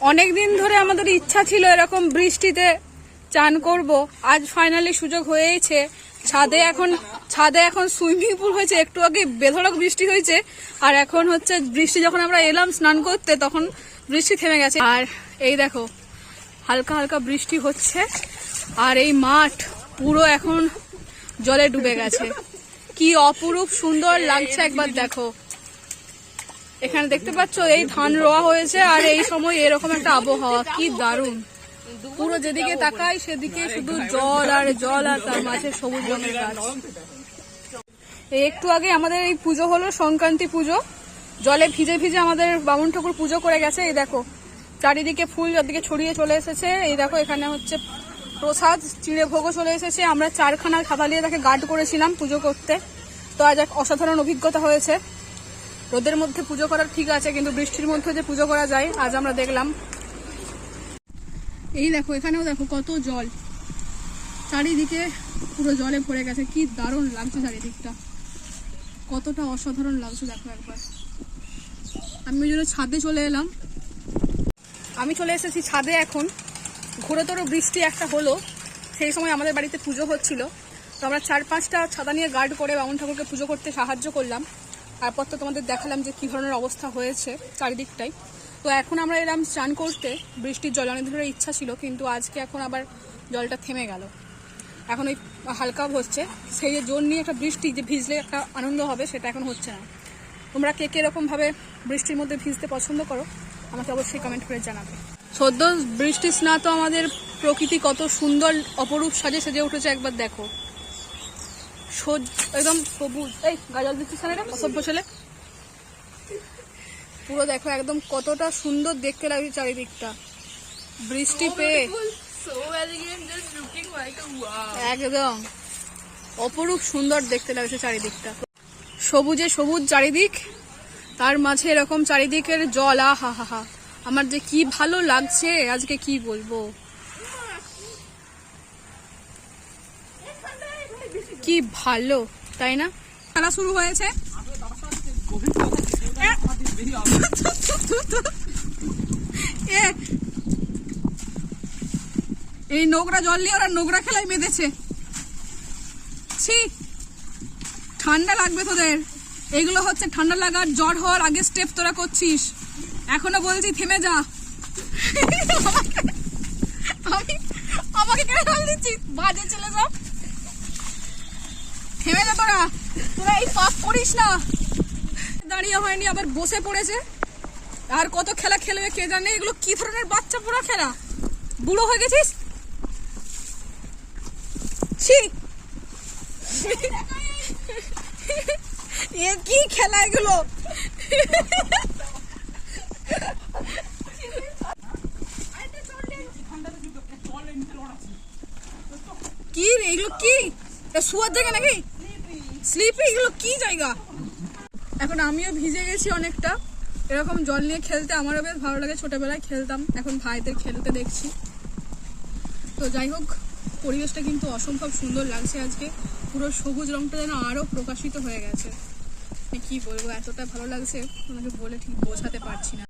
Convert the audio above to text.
অনেক দিন ধরে আমাদের ইচ্ছা ছিল এরকম বৃষ্টিতে চান করব, আজ ফাইনালি সুযোগ হয়েছে। ছাদে এখন সুইমিং পুল হয়েছে, একটু আগে বেধড়ক বৃষ্টি হয়েছে, আর এখন হচ্ছে বৃষ্টি যখন আমরা এলাম স্নান করতে তখন বৃষ্টি থেমে গেছে। আর এই দেখো হালকা হালকা বৃষ্টি হচ্ছে, আর এই মাঠ পুরো এখন জলে ডুবে গেছে। কি অপরূপ সুন্দর লাগছে একবার দেখো। এখানে দেখতে পাচ্ছ এই ধান রোয়া হয়েছে, আর এই সময় এরকম একটা আবহাওয়া, কি দারুণ। পুরো যেদিকে তাকাই সেদিকে শুধু জল আর জল, আর তার মাঝে সবুজ রঙের গাছ। একটু আগে আমাদের এই পুজো হলো, সংক্রান্তি পুজো। জলে ভিজে ভিজে আমাদের বামুন ঠাকুর পুজো করে গেছে। এই দেখো চারিদিকে ফুল যাদিকে ছড়িয়ে চলে এসেছে। এই দেখো এখানে হচ্ছে প্রসাদ, চিড়ে ভোগও চলে এসেছে। আমরা 4খানা ছাতা নিয়ে তাকে গার্ড করেছিলাম পুজো করতে। তো আজ এক অসাধারণ অভিজ্ঞতা হয়েছে। রোদের মধ্যে পুজো করার ঠিক আছে, কিন্তু বৃষ্টির মধ্যে যে পুজো করা যায় আজ আমরা দেখলাম। এই দেখো এখানেও দেখো কত জল, চারিদিকে পুরো জলে ভরে গেছে। কি দারুণ লাগছে চারিদিকটা, কতটা অসাধারণ লাগছে দেখো একবার। আমি ওই জন্য ছাদে চলে এলাম। আমি চলে এসেছি ছাদে। এখন ঘোরতর বৃষ্টি একটা হলো, সেই সময় আমাদের বাড়িতে পুজো হচ্ছিল। তো আমরা 4-5টা ছাতা নিয়ে গার্ড করে বামুন ঠাকুরকে পুজো করতে সাহায্য করলাম। তারপর তো তোমাদের দেখালাম যে কী ধরনের অবস্থা হয়েছে চারিদিকটাই। তো এখন আমরা এলাম স্নান করতে। বৃষ্টির জল অনেক ধরে ইচ্ছা ছিল, কিন্তু আজকে এখন আবার জলটা থেমে গেল। এখন ওই হালকা হচ্ছে, সেই যে জোর নিয়ে একটা বৃষ্টি যে ভিজলে একটা আনন্দ হবে, সেটা এখন হচ্ছে না। তোমরা কে কীরকমভাবে বৃষ্টির মধ্যে ভিজতে পছন্দ করো আমাকে অবশ্যই কমেন্ট করে জানাবে। সদ্য বৃষ্টি স্নাত আমাদের প্রকৃতি কত সুন্দর অপরূপ সাজে সেজে উঠেছে একবার দেখো। একদম সবুজ। এই গাজল দিচ্ছিস না, অসভ্য ছেলে। পুরো দেখো একদম কতটা সুন্দর দেখতে লাগছে চারিদিকটা বৃষ্টি পেয়ে। একদম অপরূপ সুন্দর দেখতে লাগছে চারিদিকটা, সবুজে সবুজ চারিদিক, তার মাঝে এরকম চারিদিকের জল। আহা হা হা, আমার যে কি ভালো লাগছে আজকে, কি বলবো, কি ভালো, তাই না? খেলা শুরু হয়েছে। এই নোংরা জল নিয়ে ওরা নোংরা খেলায় মেতেছে। ছি, ঠান্ডা লাগবে তোদের। এগুলো হচ্ছে ঠান্ডা লাগার, জ্বর হওয়ার আগে স্টেপ তোরা করছিস। এখনো বলছি থেমে যা। আমাকে কেন জল দিচ্ছিস? বাজে চলে যাও, থেমে যা। তোরা এই পাপ করিস না। দাঁড়িয়ে হয়নি, আবার বসে পড়েছে। আর কত খেলা খেলবে কে জানে। এগুলো কি ধরনের বাচ্চা পোড়া খেলা? বুড়ো হয়ে গেছিস? এ কি খেলা এগুলো? কি এগুলো? কি শুয়ার জায়গা নাকি? স্লিপি? এগুলো কি জায়গা? এখন আমিও ভিজে গেছি অনেকটা। এরকম জল নিয়ে খেলতে আমারও বেশ ভালো লাগে, ছোটবেলায় খেলতাম, এখন ভাইদের খেলতে দেখছি। তো যাই হোক, পরিবেশটা কিন্তু অসম্ভব সুন্দর লাগছে আজকে। পুরো সবুজ রংটা যেন আরো প্রকাশিত হয়ে গেছে। কি বলবো, এতটা ভালো লাগছে তোমাকে বলে ঠিক বোঝাতে পারছি না।